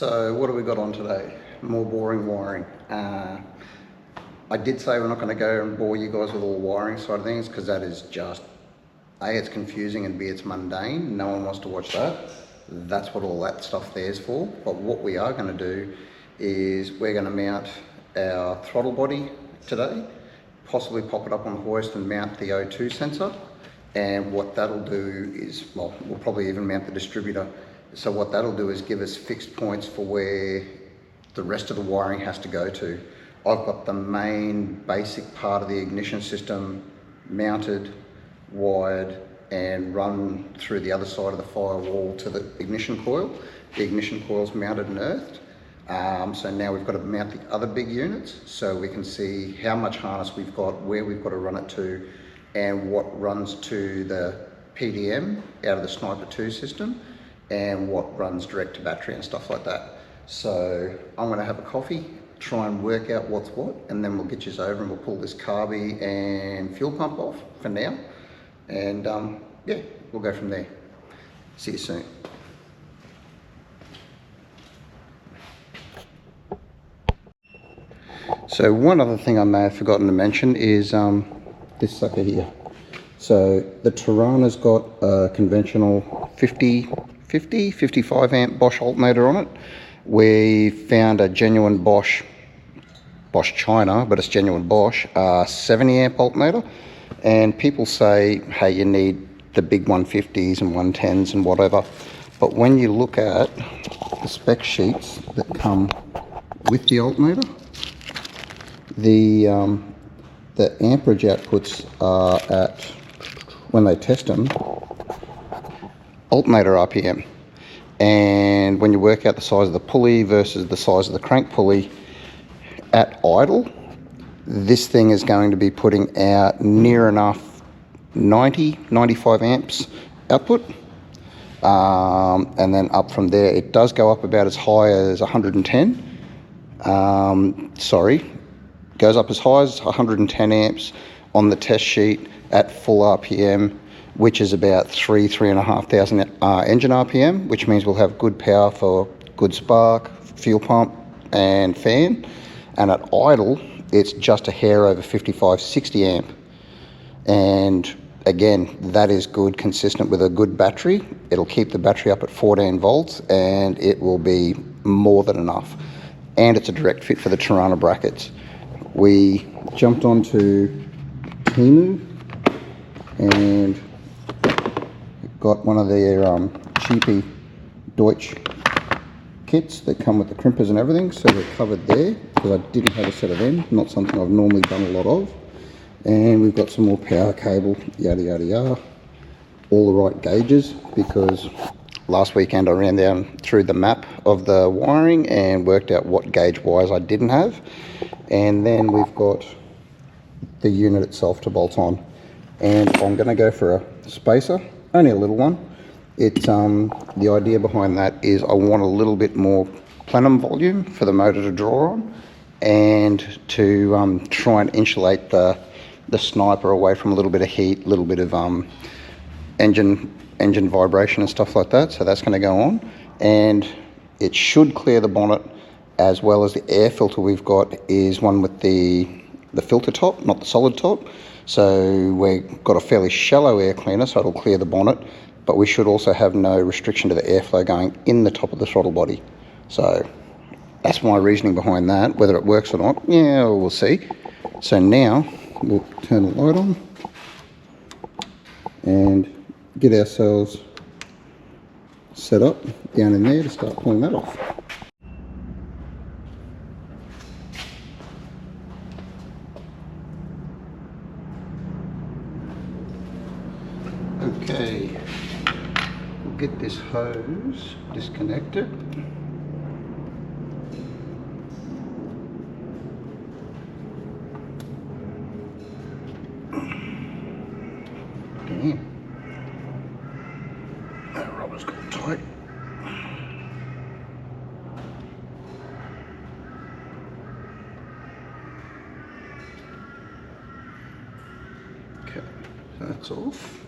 So what have we got on today? More boring wiring. I did say we're not going to go and bore you guys with all the wiring side of things, because that is just, A, it's confusing, and B, it's mundane. No one wants to watch that. That's what all that stuff there's for. But what we are going to do is we're going to mount our throttle body today, possibly pop it up on the hoist and mount the O2 sensor. And what that'll do is, well, we'll probably even mount the distributor. So what that'll do is give us fixed points for where the rest of the wiring has to go to. I've got the main basic part of the ignition system mounted, wired, and run through the other side of the firewall to the ignition coil. The ignition coil's mounted and earthed. So now we've got to mount the other big units so we can see how much harness we've got, where we've got to run it to, and what runs to the PDM out of the Sniper 2 system, and what runs direct to battery and stuff like that. So I'm going to have a coffee, try and work out what's what, and then we'll get you over and we'll pull this carby and fuel pump off for now, and yeah, we'll go from there. See you soon. So one other thing I may have forgotten to mention is this sucker here. So the Torana's got a conventional 55 amp Bosch alternator on it. We found a genuine Bosch China, but it's genuine Bosch, 70 amp alternator. And people say, hey, you need the big 150s and 110s and whatever. But when you look at the spec sheets that come with the alternator, the amperage outputs are at, when they test them, alternator RPM. And when you work out the size of the pulley versus the size of the crank pulley at idle, this thing is going to be putting out near enough 95 amps output. And then up from there, it does go up about as high as 110. Goes up as high as 110 amps on the test sheet at full RPM, which is about 3,500 engine RPM, which means we'll have good power for good spark, fuel pump, and fan. And at idle, it's just a hair over 55-60 amp. And again, that is good, consistent with a good battery. It'll keep the battery up at 14 volts, and it will be more than enough. And it's a direct fit for the Torana brackets. We jumped onto Temu and got one of their cheapy Deutsch kits that come with the crimpers and everything, so we're covered there because I didn't have a set of them, not something I've normally done a lot of. And we've got some more power cable, yada yada yada, all the right gauges, because last weekend I ran down through the map of the wiring and worked out what gauge wires I didn't have. And then we've got the unit itself to bolt on, and I'm going to go for a spacer, only a little one. It's the idea behind that is I want a little bit more plenum volume for the motor to draw on, and to try and insulate the Sniper away from a little bit of heat, a little bit of engine vibration and stuff like that. So that's going to go on, and it should clear the bonnet, as well as the air filter we've got is one with the filter top, not the solid top. So we've got a fairly shallow air cleaner, so it'll clear the bonnet, but we should also have no restriction to the airflow going in the top of the throttle body. So that's my reasoning behind that. Whether it works or not, yeah, we'll see. So now we'll turn the light on and get ourselves set up down in there to start pulling that off. Okay, we'll get this hose disconnected. Damn, that rubber's got tight. Okay, that's off.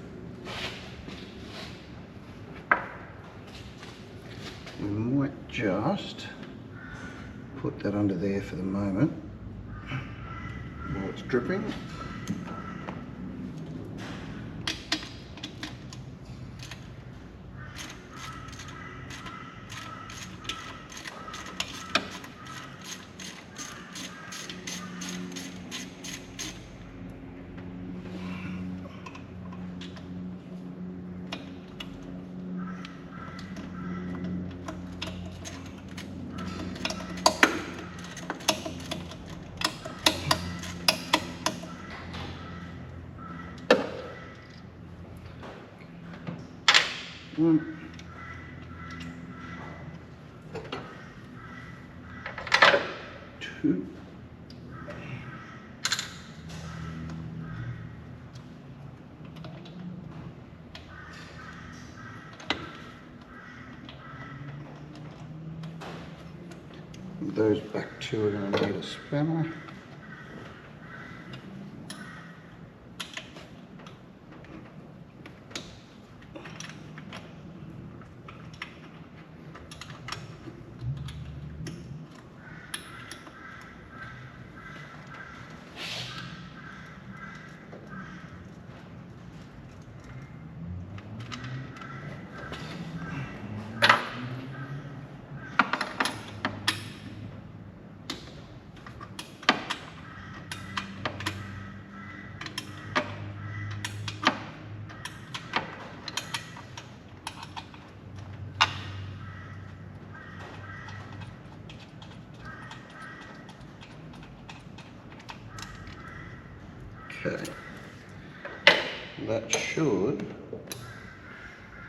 We might just put that under there for the moment while it's dripping. One, two, those back two are going to need a spanner. Okay, that should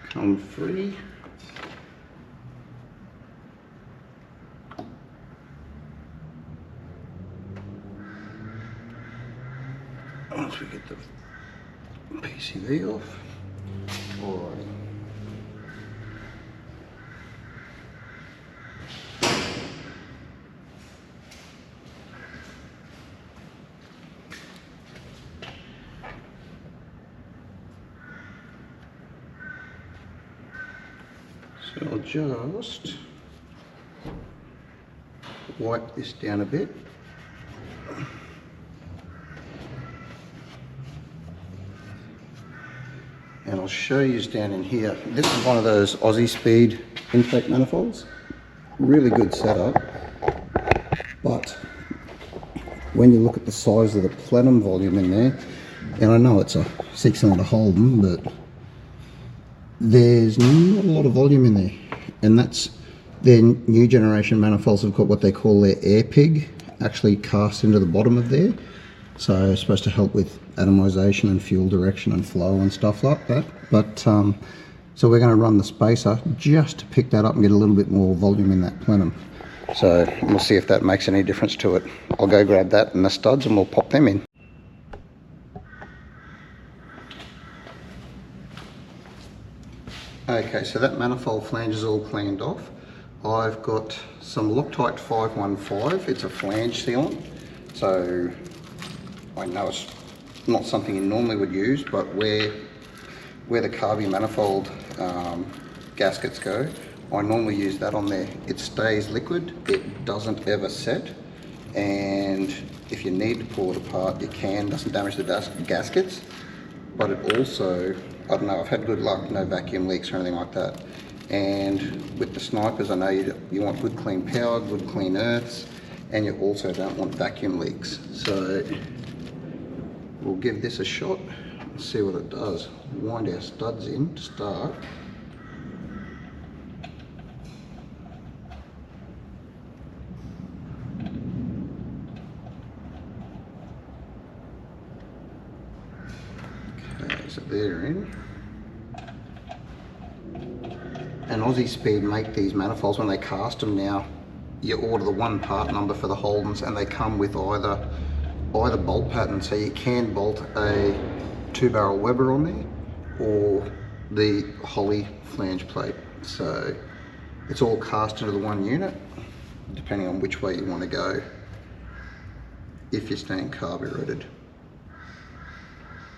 come free. Once we get the PCV off. Alright. So I'll just wipe this down a bit. And I'll show you down in here. This is one of those Aussie Speed intake manifolds. Really good setup. But when you look at the size of the plenum volume in there, and I know it's a 6-cylinder Holden, but there's not a lot of volume in there, and that's their new generation manifolds have got what they call their air pig actually cast into the bottom of there, so it's supposed to help with atomization and fuel direction and flow and stuff like that. But so we're going to run the spacer just to pick that up and get a little bit more volume in that plenum. So we'll see if that makes any difference to it. I'll go grab that and the studs and we'll pop them in. Okay, so that manifold flange is all cleaned off. I've got some Loctite 515, it's a flange sealant. So I know it's not something you normally would use, but where the carby manifold gaskets go, I normally use that on there. It stays liquid, it doesn't ever set, and if you need to pull it apart, you can. Doesn't damage the gaskets, but it also, I don't know, I've had good luck, no vacuum leaks or anything like that. And with the Snipers, I know you want good clean power, good clean earths, and you also don't want vacuum leaks. So we'll give this a shot and see what it does. Wind our studs in to start. Okay, so they're in. And Aussie Speed make these manifolds when they cast them now. You order the one part number for the Holdens and they come with either bolt pattern, so you can bolt a 2-barrel Weber on there or the Holley flange plate. So it's all cast into the one unit, depending on which way you want to go if you're staying carbureted.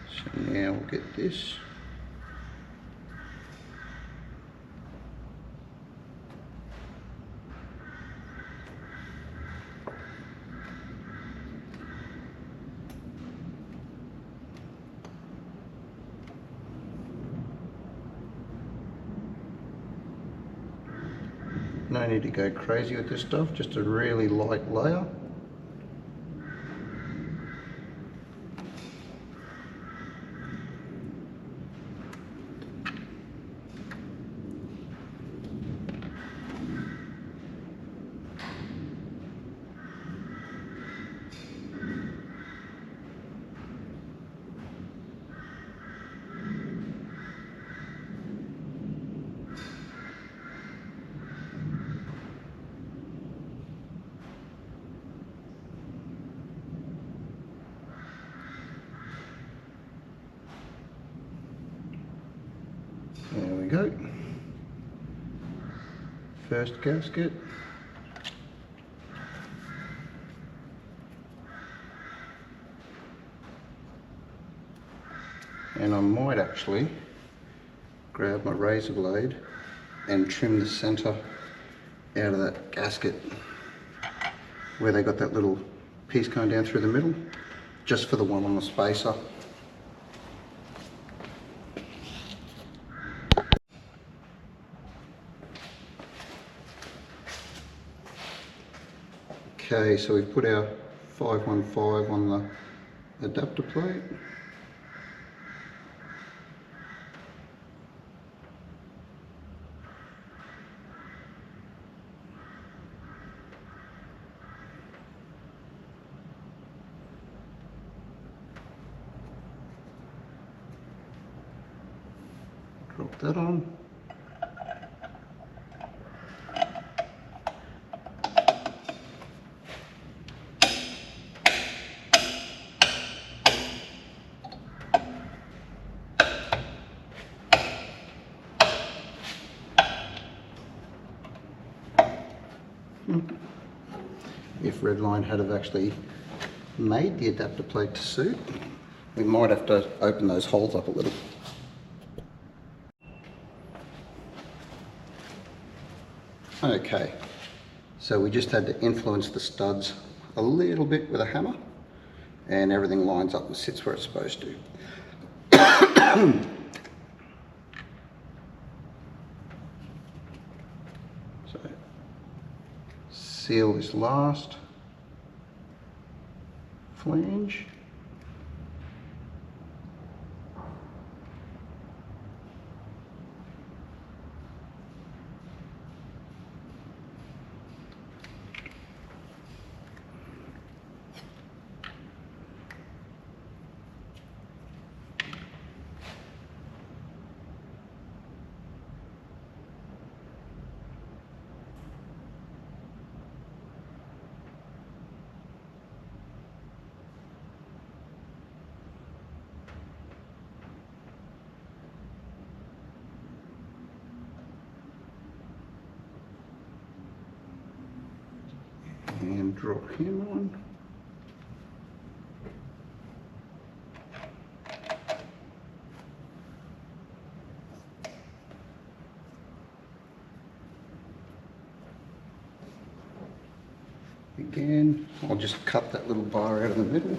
So now we'll get this. No need to go crazy with this stuff, just a really light layer. There we go. First gasket. And I might actually grab my razor blade and trim the center out of that gasket where they got that little piece going down through the middle, just for the one on the spacer. Okay, so we've put our 515 on the adapter plate. Drop that on. If Redline had have actually made the adapter plate to suit, we might have to open those holes up a little. Okay, so we just had to influence the studs a little bit with a hammer and everything lines up and sits where it's supposed to. So, seal this last flange. And drop him on. Again, I'll just cut that little bar out of the middle.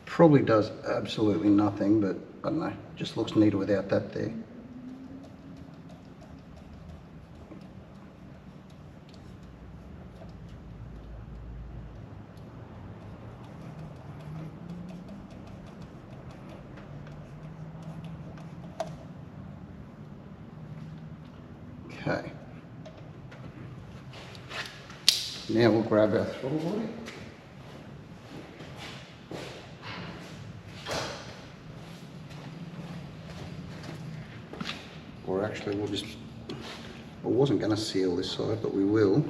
Probably does absolutely nothing, but I don't know, just looks neater without that there. Okay. Now we'll grab our throttle body. Or actually we'll just, I wasn't going to seal this side, but we will.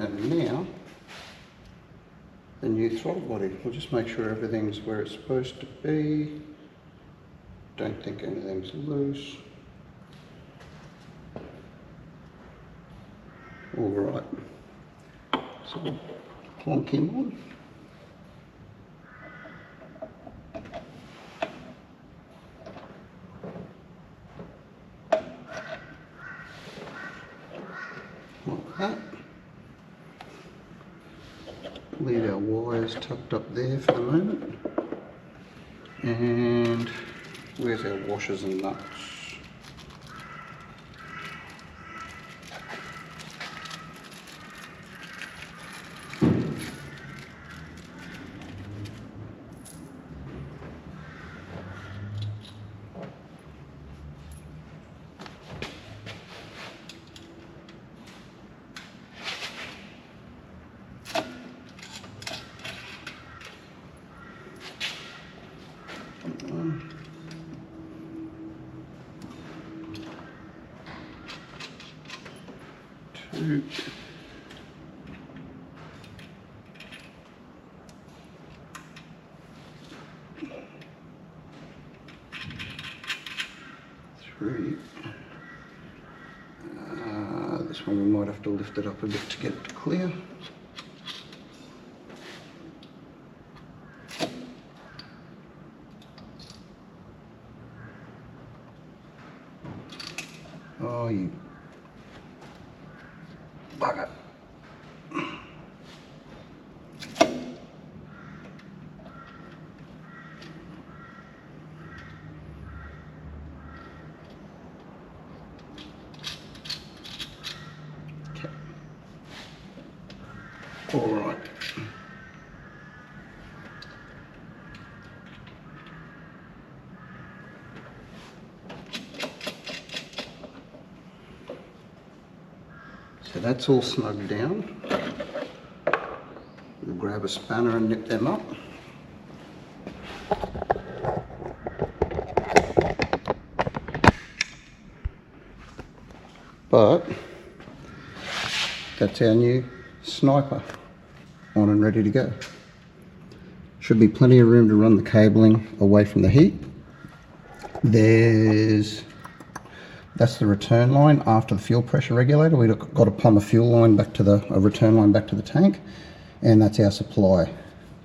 And now, the new throttle body. We'll just make sure everything's where it's supposed to be. Don't think anything's loose. All right. So we'll plonk him on. Like that. Leave our wires tucked up there for the moment. And where's our washers and nuts? Two. Three. This one we might have to lift it up a bit to get it clear. Oh, you bugger. Okay. All right. So that's all snugged down. We'll grab a spanner and nip them up. But that's our new Sniper on and ready to go. Should be plenty of room to run the cabling away from the heat. That's the return line after the fuel pressure regulator. We've got to plumb a fuel line back to a return line back to the tank, and that's our supply.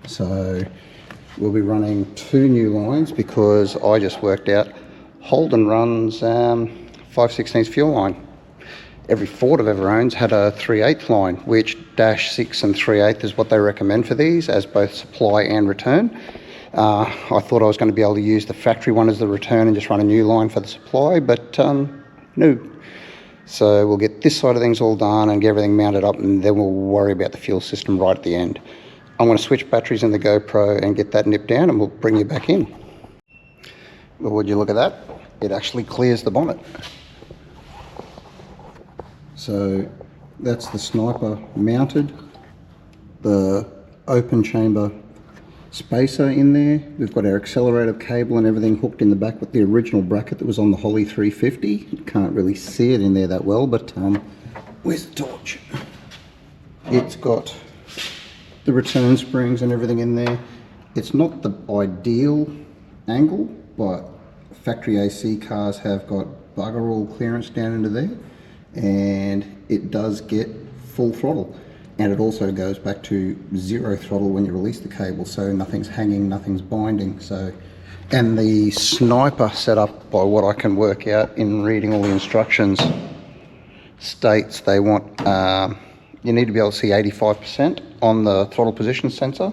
So we'll be running 2 new lines because I just worked out Holden runs 5/16 fuel line. Every Ford I've ever owned had a 3/8 line, which -6 and 3/8 is what they recommend for these as both supply and return. I thought I was going to be able to use the factory one as the return and just run a new line for the supply, but no. So we'll get this side of things all done and get everything mounted up, and then we'll worry about the fuel system right at the end. I'm going to switch batteries in the GoPro and get that nipped down, and we'll bring you back in. Well, would you look at that? It actually clears the bonnet. So that's the Sniper mounted, the open chamber spacer in there. We've got our accelerator cable and everything hooked in the back with the original bracket that was on the Holley 350. You can't really see it in there that well, but where's the torch? It's got the return springs and everything in there. It's not the ideal angle, but factory AC cars have got bugger all clearance down into there, and it does get full throttle. And it also goes back to 0 throttle when you release the cable, so nothing's hanging, nothing's binding. So, and the Sniper setup, by what I can work out in reading all the instructions, states they want, you need to be able to see 85% on the throttle position sensor,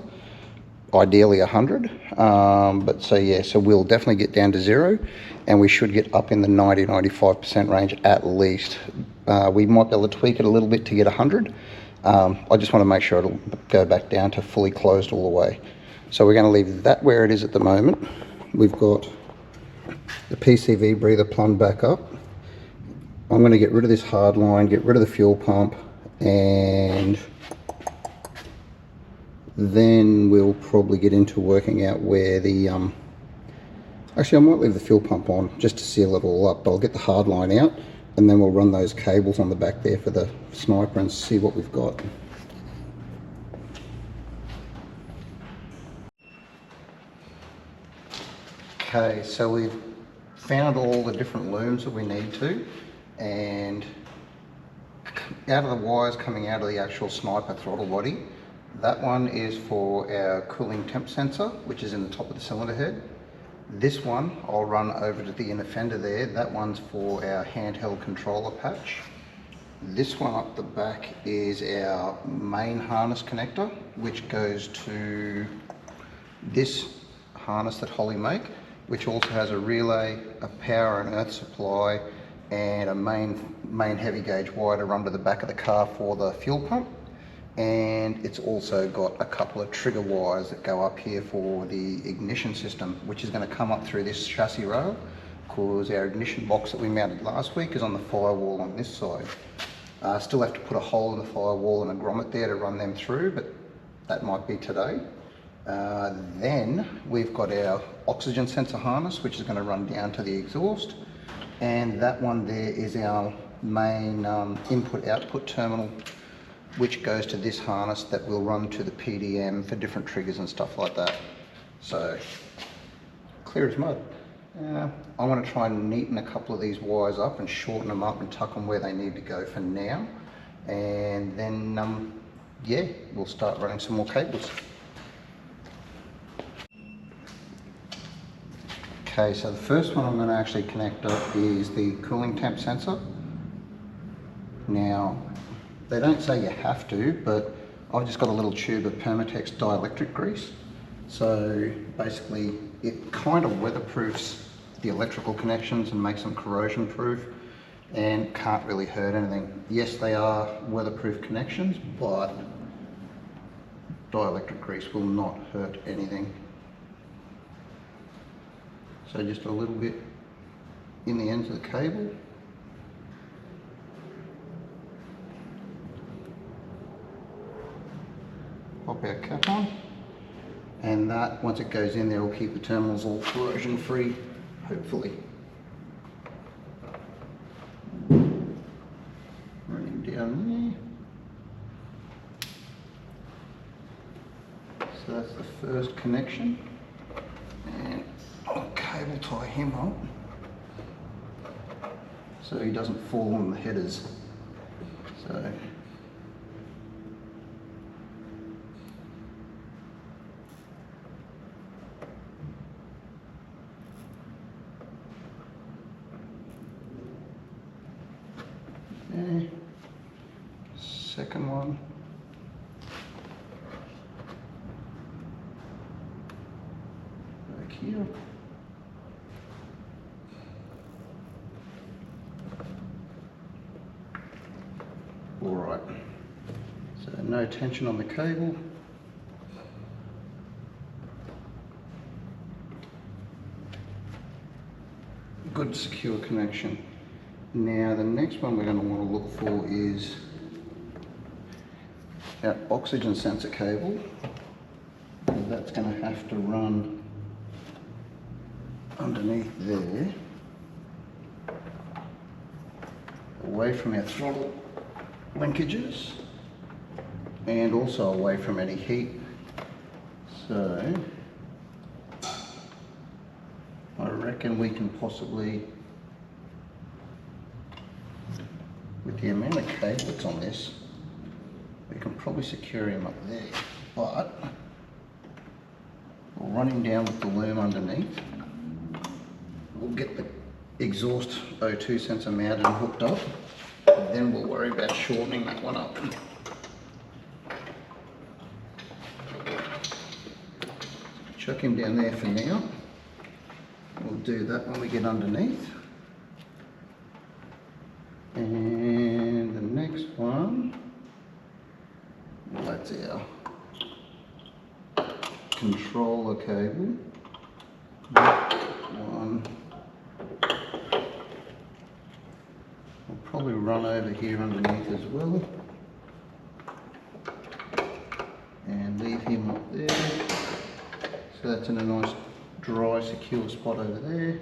ideally 100. But so yeah, so we'll definitely get down to 0, and we should get up in the 90-95% range at least. We might be able to tweak it a little bit to get 100. I just want to make sure it'll go back down to fully closed all the way. So we're going to leave that where it is at the moment. We've got the PCV breather plumbed back up. I'm going to get rid of this hard line, get rid of the fuel pump, and then we'll probably get into working out where the actually I might leave the fuel pump on just to seal it all up, but I'll get the hard line out, and then we'll run those cables on the back there for the Sniper and see what we've got. Okay, so we've found all the different looms that we need to, and out of the wires coming out of the actual Sniper throttle body, that one is for our cooling temp sensor, which is in the top of the cylinder head. This one I'll run over to the inner fender there. That one's for our handheld controller patch. This one up the back is our main harness connector, which goes to this harness that Holley make, which also has a relay, a power and earth supply, and a main heavy gauge wire to run to the back of the car for the fuel pump. And it's also got a couple of trigger wires that go up here for the ignition system, which is going to come up through this chassis rail, because our ignition box that we mounted last week is on the firewall on this side. Still have to put a hole in the firewall and a grommet there to run them through, but that might be today. Then we've got our oxygen sensor harness, which is going to run down to the exhaust, and that one there is our main input-output terminal, which goes to this harness that will run to the PDM for different triggers and stuff like that. So clear as mud. I want to try and neaten a couple of these wires up and shorten them up and tuck them where they need to go for now, and then yeah, we'll start running some more cables. Okay, so the first one I'm going to actually connect up is the cooling temp sensor. Now, they don't say you have to, but I've just got a little tube of Permatex dielectric grease. So basically it kind of weatherproofs the electrical connections and makes them corrosion proof and can't really hurt anything. Yes, they are weatherproof connections, but dielectric grease will not hurt anything. So just a little bit in the ends of the cable. Pop our cap on, and that, once it goes in there, will keep the terminals all corrosion free, hopefully. Running down there. So that's the first connection, and I'll cable tie him up so he doesn't fall on the headers. So okay. Second one. Back here. All right. So no tension on the cable. Good secure connection. Now the next one we're going to want to look for is our oxygen sensor cable, and that's going to have to run underneath there, away from our throttle linkages and also away from any heat. So I reckon we can possibly, with the amount of cable that's on this, we can probably secure him up there, but we'll run him down with the loom underneath. We'll get the exhaust O2 sensor mounted and hooked up, and then we'll worry about shortening that one up. Chuck him down there for now. We'll do that when we get underneath. And the next one, well, that's our controller cable. One. I'll probably run over here underneath as well. And leave him up there. So that's in a nice dry, secure spot over there.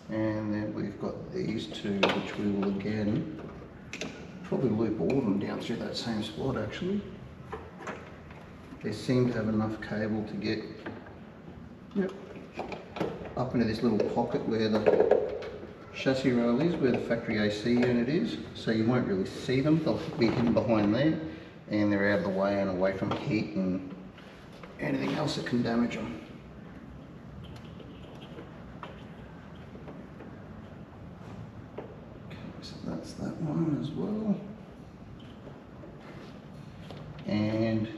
And then we've got these two, which we will again probably loop all of them down through that same spot actually. they seem to have enough cable to get up into this little pocket where the chassis rail is, where the factory AC unit is, so you won't really see them. They'll be hidden behind there, and they're out of the way and away from heat and anything else that can damage them. Okay, so that's that one as well. And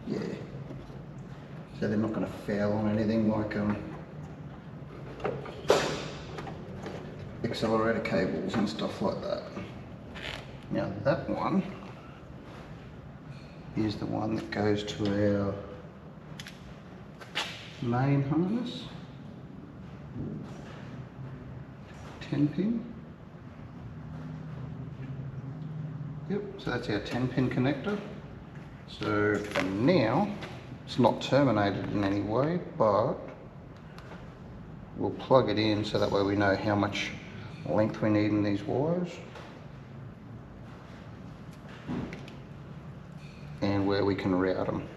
yeah, so they're not going to foul on anything like accelerator cables and stuff like that. Now that one is the one that goes to our main harness, 10 pin. Yep, so that's our 10 pin connector. So for now, it's not terminated in any way, but we'll plug it in so that way we know how much length we need in these wires and where we can route them.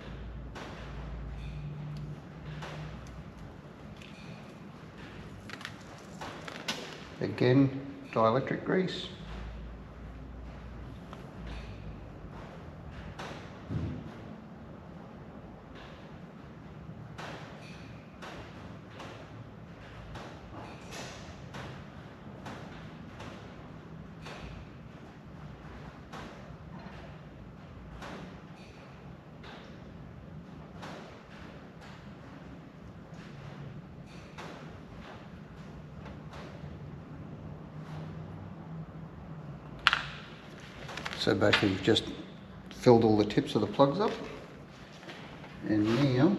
Again, dielectric grease. So basically we've just filled all the tips of the plugs up, and now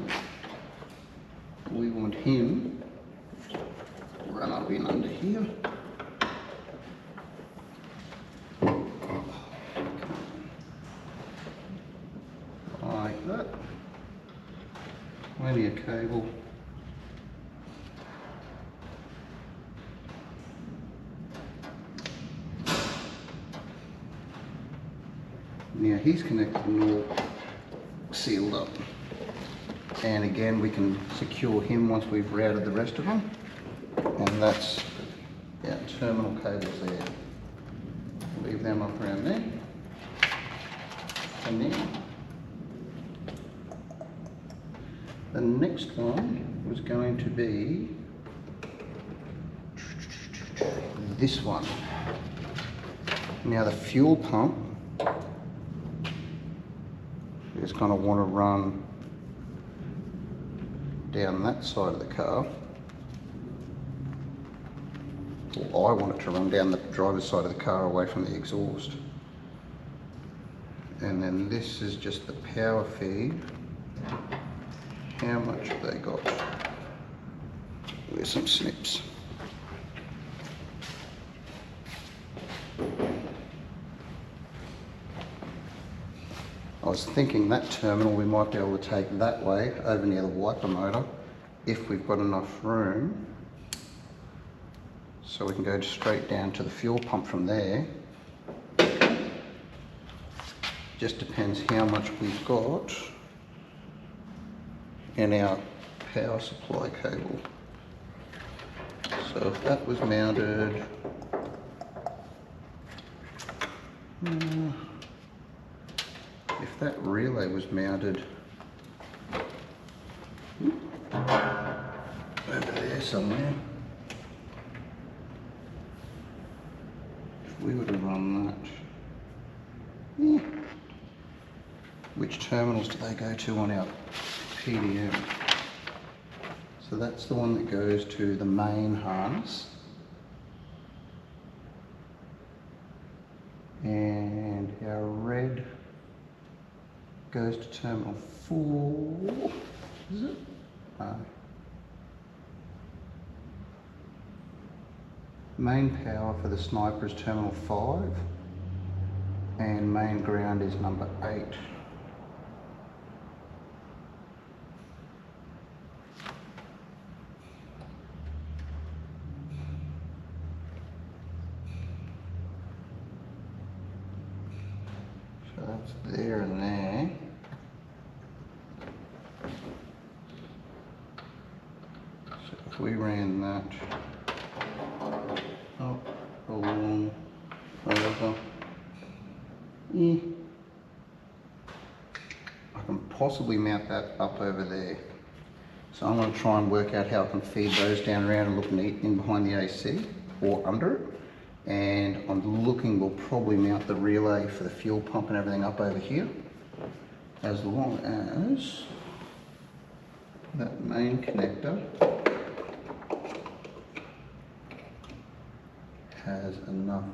we want him to run up in under here. Like that. Plenty of cable. Now he's connected and all sealed up. And again, we can secure him once we've routed the rest of them. And that's our terminal cables there. Leave them up around there. And now, the next one was going to be this one. Now the fuel pump is going to want to run down that side of the car. Well, I want it to run down the driver's side of the car away from the exhaust. And then this is just the power feed. How much have they got? There's some snips. I was thinking that terminal we might be able to take that way over near the wiper motor if we've got enough room, so we can go straight down to the fuel pump from there. Just depends how much we've got in our power supply cable. So if that was mounted if that relay was mounted over there somewhere, if we were to run that, which terminals do they go to on our PDM? So that's the one that goes to the main harness. And our red goes to terminal 4, is it? No. Main power for the Sniper is terminal 5, and main ground is number 8. So that's there and there. So we ran that up, along, over. I can possibly mount that up over there. So I'm going to try and work out how I can feed those down around and look neat in behind the AC or under it. And I'm looking, we'll probably mount the relay for the fuel pump and everything up over here, as long as that main connector has enough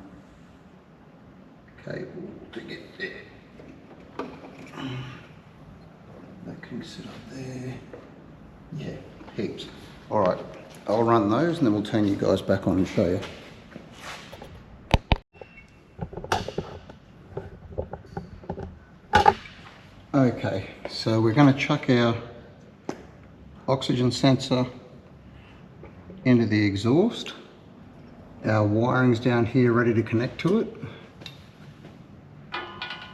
cable to get there. That can sit up there. Yeah, heaps. All right, I'll run those and then we'll turn you guys back on and show you. Okay, so we're going to chuck our oxygen sensor into the exhaust. Our wiring's down here ready to connect to it.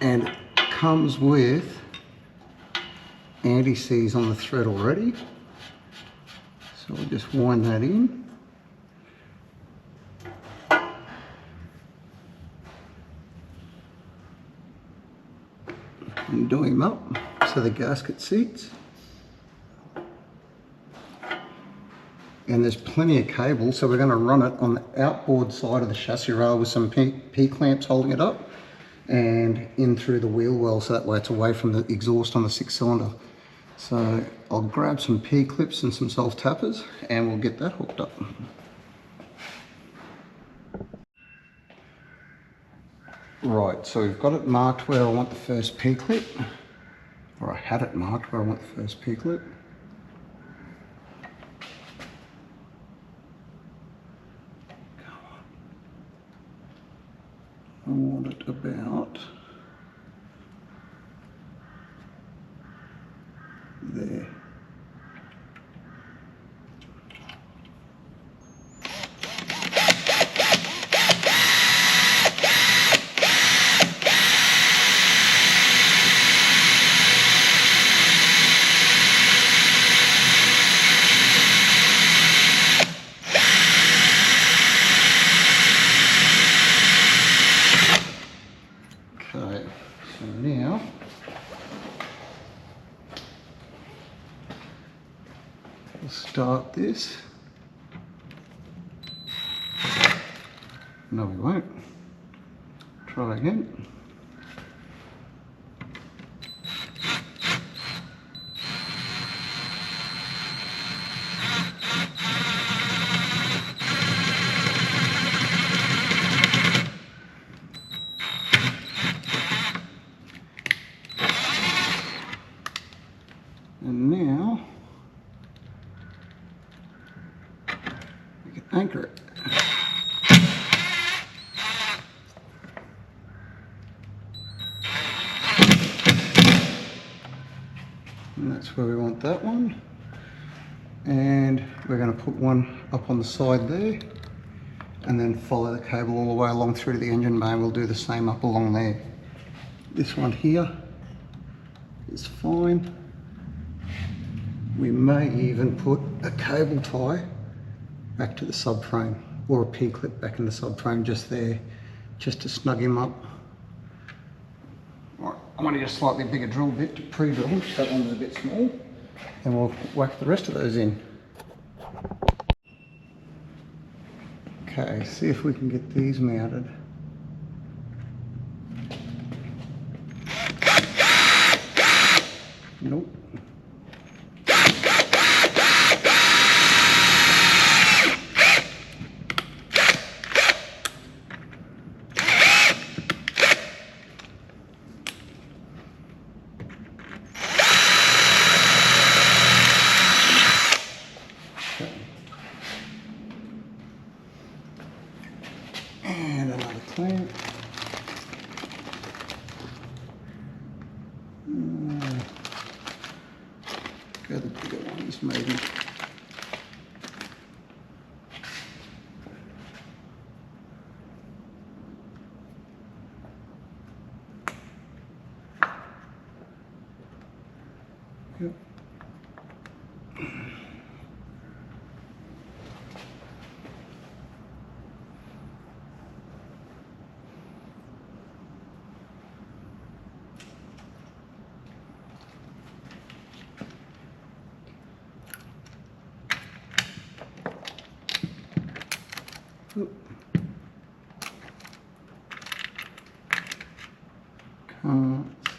And it comes with anti-seize on the thread already. So we'll just wind that in. And do him up so the gasket seats. And there's plenty of cable, so we're going to run it on the outboard side of the chassis rail with some P-clamps holding it up and in through the wheel well, so that way it's away from the exhaust on the 6-cylinder. So I'll grab some P-clips and some self-tappers and we'll get that hooked up. Right, so we've got it marked where I want the first P-clip, or I had it marked where I want the first P-clip. I want it about there. Okay, so now we'll start this. No, we won't. Try again. And now we can anchor it. And that's where we want that one. And we're going to put one up on the side there and then follow the cable all the way along through to the engine bay. We'll do the same up along there. This one here is fine. We may even put a cable tie back to the subframe or a P-clip back in the subframe just there, just to snug him up. Right, I'm going to get a slightly bigger drill bit to pre-drill him. That one's a bit small. And we'll whack the rest of those in. Okay, see if we can get these mounted. Nope. And another clamp. Go the bigger ones maybe. Yep. Can't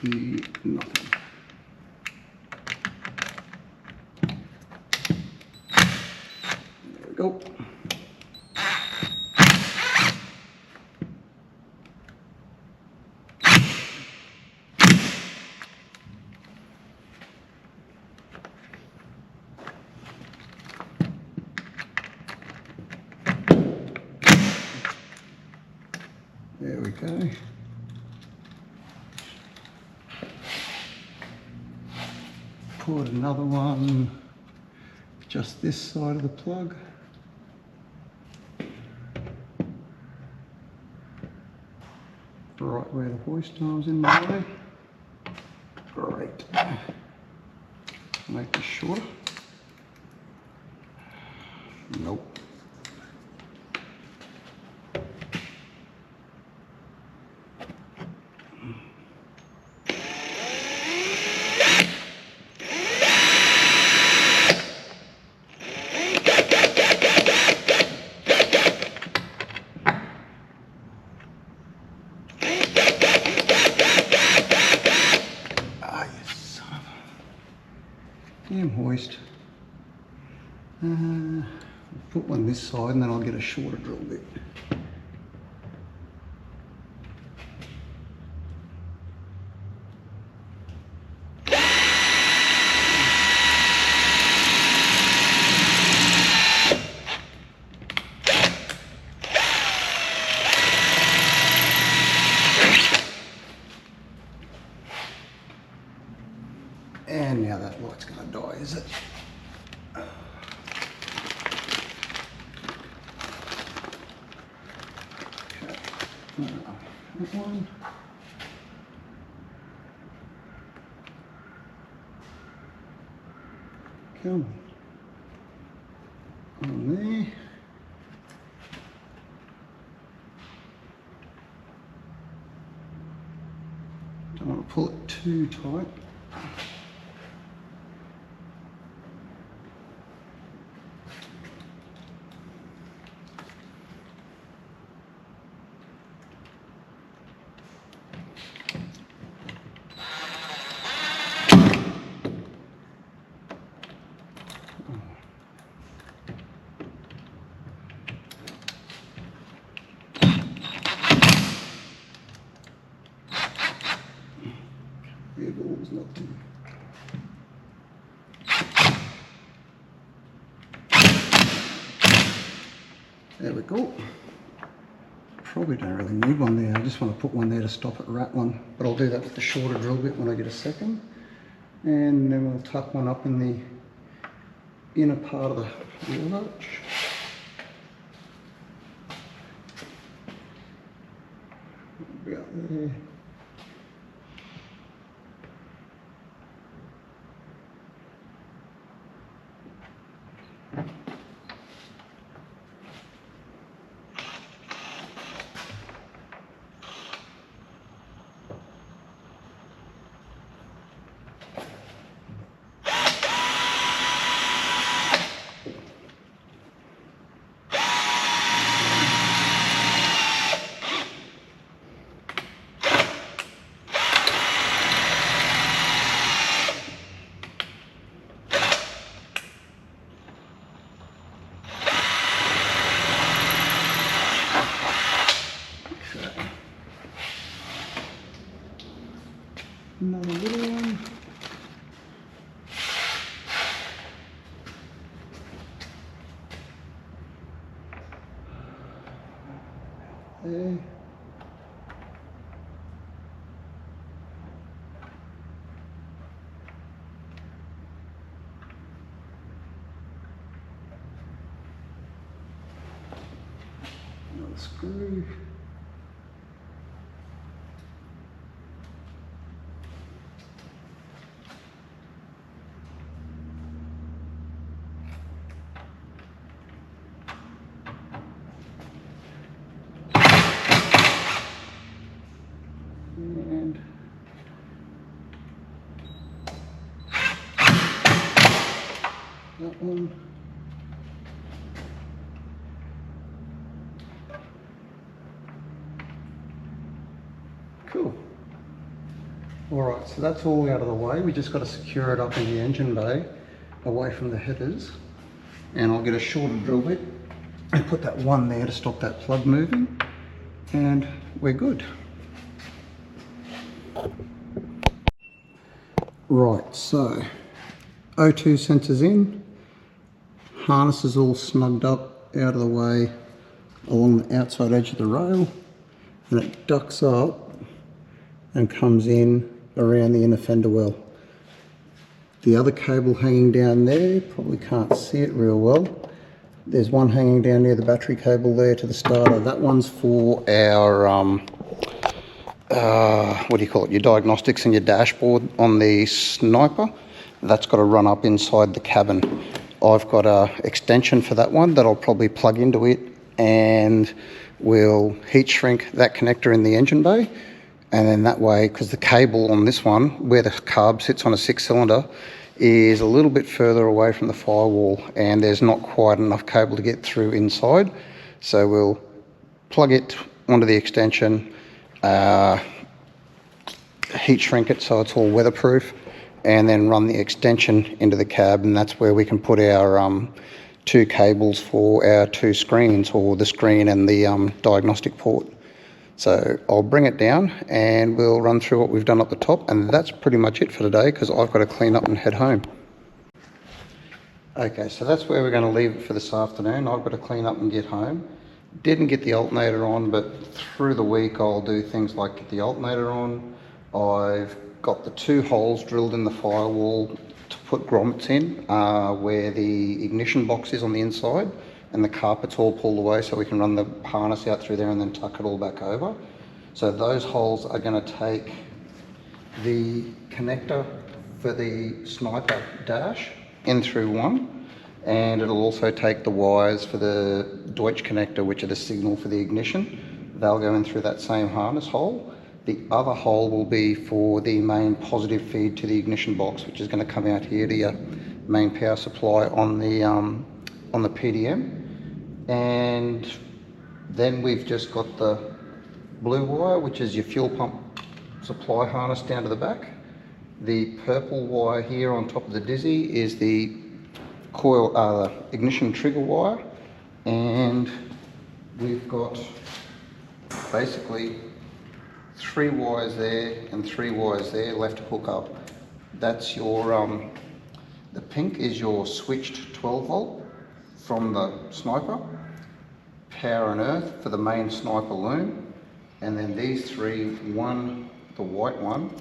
see nothing. There we go. There we go. Put another one just this side of the plug. Right where the hoist arm's in my way. Great. Make this shorter. Nope. Damn hoist. Put one this side and then I'll get a shorter drill bit. And now that light's going to die, is it? Okay. That one. Come on there. Don't want to pull it too tight. Nothing. There we go. Probably don't really need one there. I just want to put one there to stop it rattling. But I'll do that with the shorter drill bit when I get a second. And then we'll tuck one up in the inner part of the wheel arch. About there. Another little one. There. Another screw. And that one. Alright, so that's all out of the way. We just got to secure it up in the engine bay, away from the headers. And I'll get a shorter drill bit and put that one there to stop that plug moving. And we're good. Right, so O2 sensors in, harness is all snugged up out of the way along the outside edge of the rail, and it ducks up and comes in around the inner fender well. The other cable hanging down there, probably can't see it real well. There's one hanging down near the battery cable there to the starter. That one's for our, what do you call it, your diagnostics and your dashboard on the Sniper. That's got to run up inside the cabin. I've got a extension for that one that I'll probably plug into it, and we'll heat shrink that connector in the engine bay. And then that way, because the cable on this one, where the carb sits on a 6-cylinder, is a little bit further away from the firewall, and there's not quite enough cable to get through inside. So we'll plug it onto the extension, heat shrink it so it's all weatherproof, and then run the extension into the cab, and that's where we can put our two cables for our two screens, or the screen and the diagnostic port. So I'll bring it down and we'll run through what we've done up the top, and that's pretty much it for today because I've got to clean up and head home. Okay, so that's where we're going to leave it for this afternoon. I've got to clean up and get home. Didn't get the alternator on, but through the week I'll do things like get the alternator on. I've got the 2 holes drilled in the firewall to put grommets in, where the ignition box is on the inside, and the carpet's all pulled away so we can run the harness out through there and then tuck it all back over. So those holes are going to take the connector for the Sniper dash in through one, and it'll also take the wires for the Deutsch connector, which are the signal for the ignition. They'll go in through that same harness hole. The other hole will be for the main positive feed to the ignition box, which is going to come out here to your main power supply on the PDM. And then we've just got the blue wire, which is your fuel pump supply harness down to the back. The purple wire here on top of the Dizzy is the coil, ignition trigger wire, and we've got basically 3 wires there and 3 wires there left to hook up. That's your the pink is your switched 12 volt from the Sniper, power and earth for the main Sniper loom, and then these 3, the white one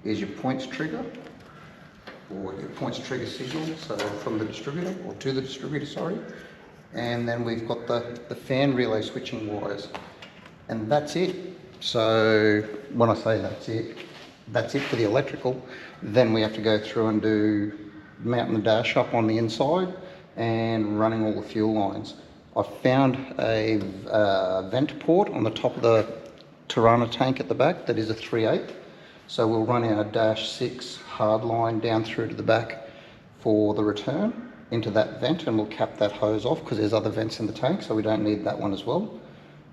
is your points trigger, or your points trigger signal, so from the distributor, or to the distributor, sorry. And then we've got the fan relay switching wires, and that's it. So when I say that's it for the electrical. Then we have to go through and do mounting the dash up on the inside and running all the fuel lines. I found a vent port on the top of the Torana tank at the back that is a 3/8. So we'll run our dash 6 hard line down through to the back for the return into that vent, and we'll cap that hose off because there's other vents in the tank, so we don't need that one as well.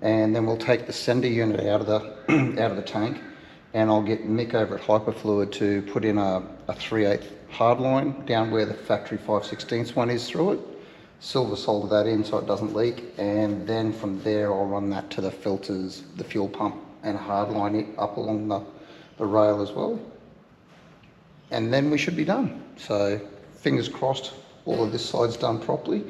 And then we'll take the sender unit out of the tank, and I'll get Mick over at Hyperfluid to put in a 3/8 hard line down where the factory 5/16 one is through it. Silver solder that in so it doesn't leak, and then from there I'll run that to the filters, the fuel pump, and hard line it up along the rail as well. And then we should be done. So fingers crossed all of this side's done properly.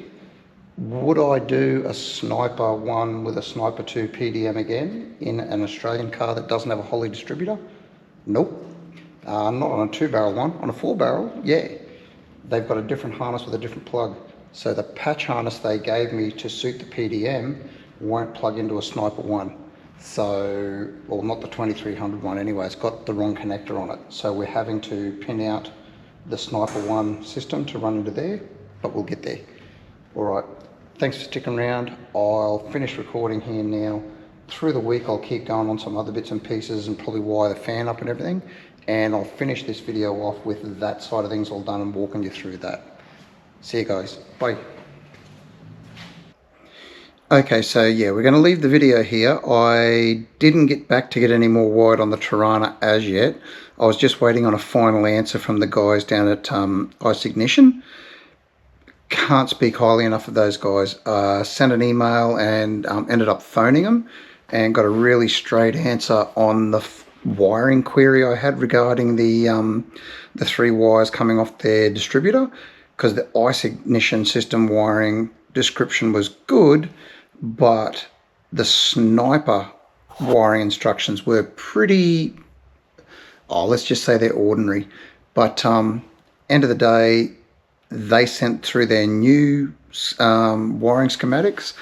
Would I do a Sniper 1 with a Sniper 2 PDM again in an Australian car that doesn't have a Holley distributor? Nope. Not on a 2-barrel one. On a 4-barrel, yeah. They've got a different harness with a different plug. So the patch harness they gave me to suit the PDM won't plug into a Sniper 1. So, well, not the 2300 one anyway, it's got the wrong connector on it. So we're having to pin out the Sniper 1 system to run into there, but we'll get there. All right, thanks for sticking around. I'll finish recording here now. Through the week, I'll keep going on some other bits and pieces and probably wire the fan up and everything. And I'll finish this video off with that side of things all done and walking you through that. See you guys, bye. Okay, so yeah, we're going to leave the video here. I didn't get back to get any more wide on the Torana as yet. I was just waiting on a final answer from the guys down at ICE Ignition. Can't speak highly enough of those guys. Sent an email and ended up phoning them and got a really straight answer on the wiring query I had regarding the 3 wires coming off their distributor, because the ICE Ignition system wiring description was good, but the Sniper wiring instructions were pretty, let's just say they're ordinary. But end of the day, they sent through their new wiring schematics,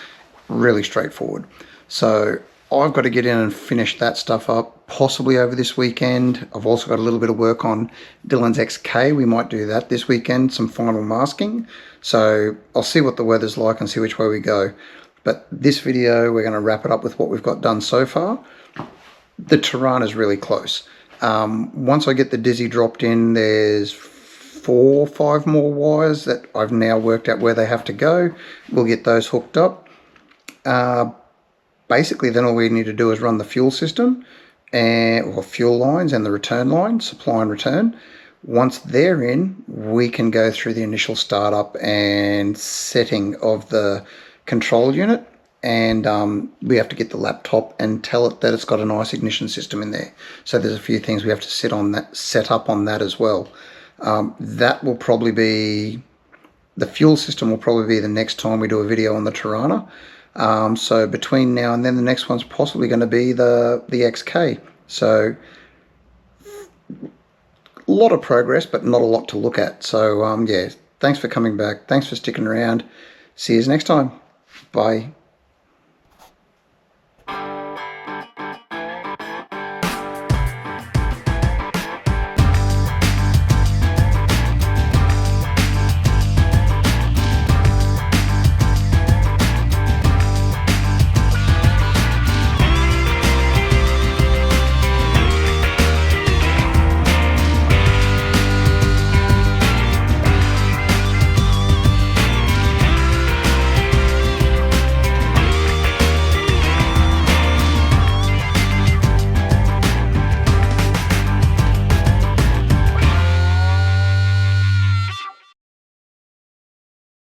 really straightforward. So I've got to get in and finish that stuff up, possibly over this weekend. I've also got a little bit of work on Dylan's XK. We might do that this weekend, some final masking. So I'll see what the weather's like and see which way we go. But this video, we're going to wrap it up with what we've got done so far. The Torana is really close. Once I get the Dizzy dropped in, there's 4 or 5 more wires that I've now worked out where they have to go. We'll get those hooked up. Basically, then all we need to do is run the fuel system or fuel lines and the return line, supply and return. Once they're in, we can go through the initial startup and setting of the control unit, and we have to get the laptop and tell it that it's got an ICE ignition system in there. So there's a few things we have to set up on that as well. That will probably be, the fuel system will probably be the next time we do a video on the Torana. So between now and then, the next one's possibly going to be the XK. So a lot of progress, but not a lot to look at. So yeah, thanks for coming back. Thanks for sticking around. See you next time. Bye.